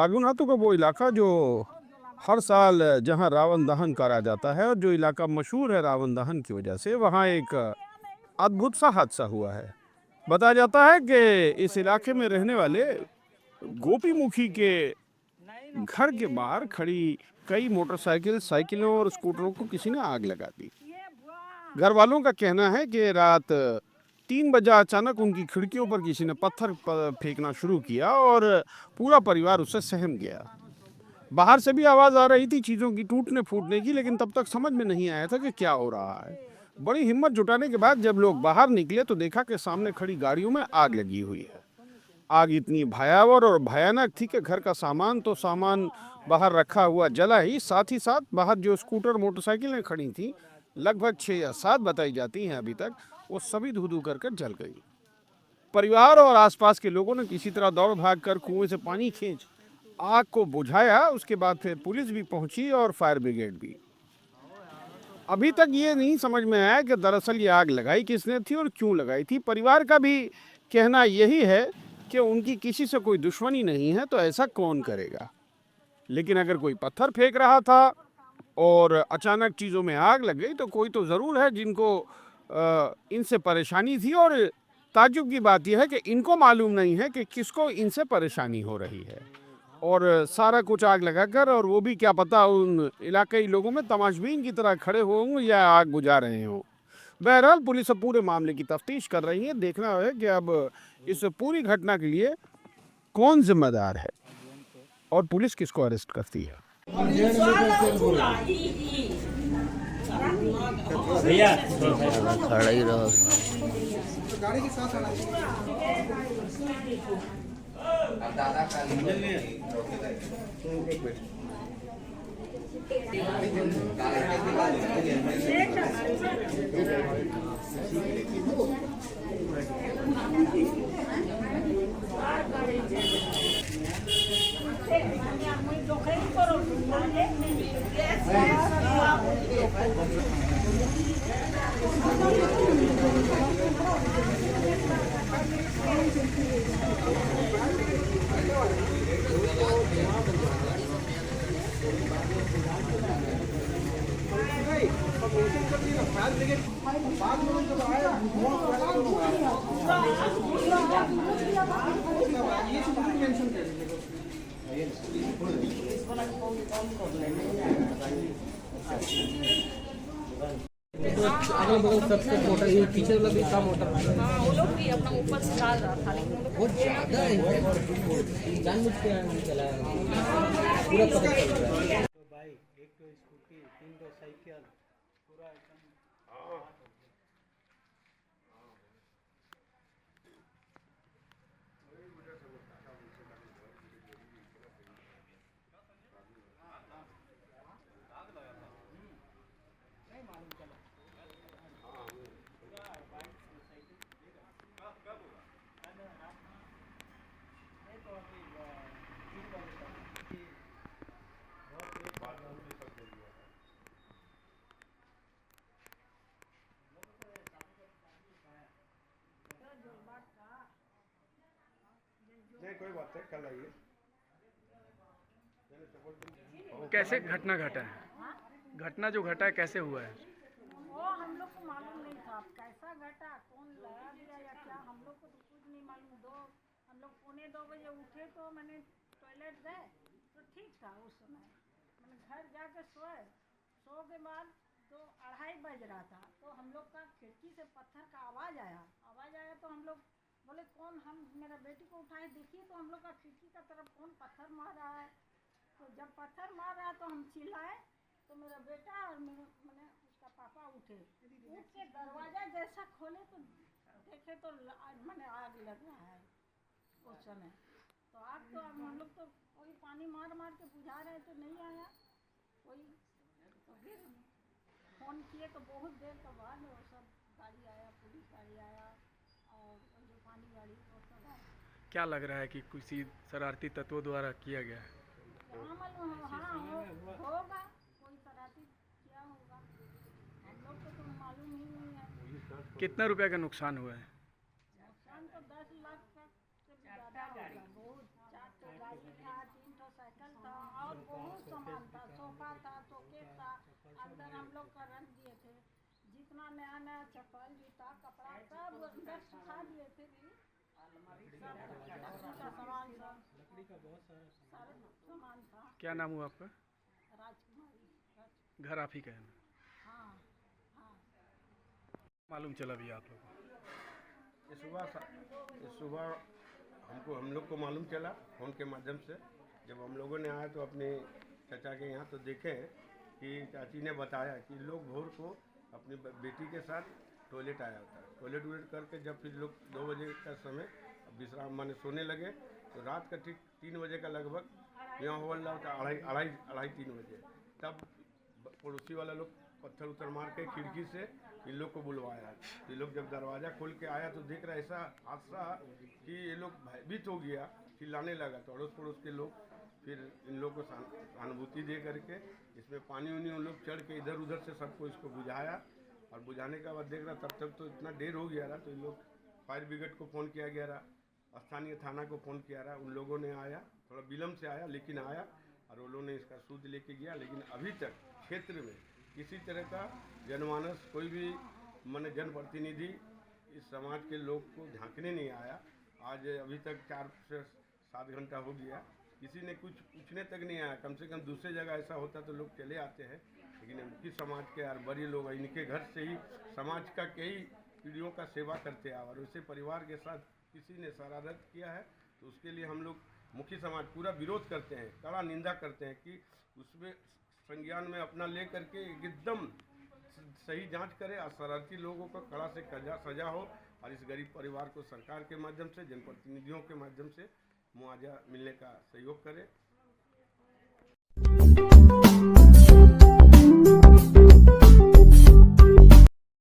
बागुनाथों का वो इलाका जो हर साल जहां रावण दहन करा जाता है और जो इलाका मशहूर है रावण दहन की वजह से, वहां एक अद्भुत सा हादसा हुआ है। बताया जाता है कि इस इलाके में रहने वाले गोपी मुखी के घर के बाहर खड़ी कई मोटरसाइकिल, साइकिलों और स्कूटरों को किसी ने आग लगा दी। घर वालों का कहना है कि रात 3 बजे अचानक उनकी खिड़कियों पर किसी ने पत्थर फेंकना शुरू किया और पूरा परिवार उससे सहम गया। बाहर से भी आवाज़ आ रही थी चीज़ों की टूटने फूटने की, लेकिन तब तक समझ में नहीं आया था कि क्या हो रहा है। बड़ी हिम्मत जुटाने के बाद जब लोग बाहर निकले तो देखा कि सामने खड़ी गाड़ियों में आग लगी हुई है। आग इतनी भयावह और भयानक थी कि घर का सामान बाहर रखा हुआ जला ही, साथ ही साथ बाहर जो स्कूटर मोटरसाइकिलें खड़ी थीं, लगभग 6 या 7 बताई जाती हैं अभी तक, वो सभी धू-धू कर जल गई। परिवार और आसपास के लोगों ने किसी तरह दौड़ भाग कर कुएं से पानी खींच आग को बुझाया। उसके बाद फिर पुलिस भी पहुंची और फायर ब्रिगेड भी। अभी तक ये नहीं समझ में आया कि दरअसल ये आग लगाई किसने थी और क्यों लगाई थी। परिवार का भी कहना यही है कि उनकी किसी से कोई दुश्मनी नहीं है, तो ऐसा कौन करेगा। लेकिन अगर कोई पत्थर फेंक रहा था और अचानक चीज़ों में आग लग गई तो कोई तो ज़रूर है जिनको इनसे परेशानी थी। और ताज्जुब की बात यह है कि इनको मालूम नहीं है कि किसको इनसे परेशानी हो रही है, और सारा कुछ आग लगाकर, और वो भी क्या पता उन इलाकई लोगों में तमाशबीन की तरह खड़े हों या आग बुझा रहे हों। बहरहाल पुलिस अब पूरे मामले की तफ्तीश कर रही है। देखना है कि अब इस पूरी घटना के लिए कौन जिम्मेदार है और पुलिस किसको अरेस्ट करती है। भैया खड़ा ही रहो। अगल बगल सबसे मोटर ये पीछे वाला भी कम मोटर। हाँ, वो लोग भी अपना ऊपर से डाल रहा था, लेकिन वो लोग बहुत ज्यादा है, जानबूझ के चलाया पूरा पता चल रहा है। बाइक, एक तो स्कूटी, 3 तो साइकिल, पूरा एकदम। नहीं कोई बात नहीं, कल आइए। कैसे घटना घटा है? घटना जो घटा है कैसे हुआ है? वो हम लोग को मालूम नहीं था कैसा घटा, कौन लगा दिया या क्या, हम लोग को तो कुछ नहीं मालूम। हम लोग 1:45 बजे उठे तो मैंने टॉयलेट गए तो ठीक था उस समय। मैंने घर जाके सोए, सो के बाद तो 2:30 बज रहा था, तो हम लोग का खिड़की से पत्थर का आवाज़ आया तो हम लोग बोले कौन, हम मेरा बेटी को उठाए, देखिए तो हम लोग का खिड़की का तरफ कौन पत्थर मार रहा है। तो जब पत्थर मार रहा तो हम चिल्लाए, तो मेरा बेटा और मैंने उसका पापा उठ के दरवाज़ा जैसा खोले तो देखे तो मैंने आग लग रहा है उस समय। तो आग तो हम लोग तो कोई पानी मार के बुझा रहे थे, नहीं आया कोई। तो फिर फ़ोन किए तो बहुत देर के बाद वो सब गाड़ी आया, पुलिस गाड़ी आया और जो पानी गाड़ी वो सब आया। क्या लग रहा है कि किसी शरारती तत्वों द्वारा किया गया है? हाँ मालूम, हाँ होगा, कोई शरारती क्या होगा, हम लोग को तो मालूम ही नहीं है। कितना रुपया का नुकसान हुआ है? नुकसान तो 10 लाख तक से ज़्यादा होगा, बहुत। 4 तो गाड़ी था, 3 तो सोना नया नया चप्पल जूता कपड़ा सब अंदर सुखा दिए थे भी सब लकड़ी का सामान सब लकड़ी का बहुत सारा सारे सामान था। क्या नाम हुआ आपका? राजकुमारी घर आप ही का है ना? हाँ हाँ। मालूम चला भैया आप लोगों को? ये सुबह हम लोग को मालूम चला फ़ोन के माध्यम से। जब हम लोगों ने आया तो अपने चाचा के यहाँ तो देखे कि चाची ने बताया कि लोग भोर को अपनी बेटी के साथ टॉयलेट आया होता है। टॉयलेट वॉयलेट करके जब फिर लोग 2 बजे का समय विश्राम माने सोने लगे तो रात का ठीक 3 बजे का लगभग यहाँ हो रहा था, अढ़ाई 3 बजे। तब पड़ोसी वाला लोग पत्थर उत्थर मार के खिड़की से इन लोग को बुलवाया। ये लोग जब दरवाज़ा खोल के आया तो देख रहा ऐसा हादसा कि ये लोग भयभीत हो गया, चिल्लाने लगा। तो अड़ोस पड़ोस के लोग फिर इन लोग को सहानुभूति दे करके इसमें पानी उनी उन लोग चढ़ के इधर उधर से सबको इसको बुझाया। और बुझाने के बाद देख रहा तब तक तो इतना देर हो गया रहा तो इन लोग फायर ब्रिगेड को फ़ोन किया गया रहा, स्थानीय थाना को फ़ोन किया रहा। उन लोगों ने आया, थोड़ा विलम्ब से आया लेकिन आया और वो लोगों ने इसका सूद लेके गया। लेकिन अभी तक क्षेत्र में किसी तरह का जनमानस कोई भी माने जनप्रतिनिधि इस समाज के लोग को झांकने नहीं आया। आज अभी तक 4 से 7 घंटा हो गया, किसी ने कुछ पूछने तक नहीं आया। कम से कम दूसरे जगह ऐसा होता तो लोग चले आते हैं, लेकिन इनकी समाज के यार बड़े लोग इनके घर से ही समाज का कई पीढ़ियों का सेवा करते हैं और उसे परिवार के साथ किसी ने शरारत किया है तो उसके लिए हम लोग मुखी समाज पूरा विरोध करते हैं, कड़ा निंदा करते हैं कि उसमें संज्ञान में अपना ले करके एकदम सही जांच करे और शरारती लोगों को कड़ा से सजा हो और इस गरीब परिवार को सरकार के माध्यम से जनप्रतिनिधियों के माध्यम से मुआवजा मिलने का सहयोग करे।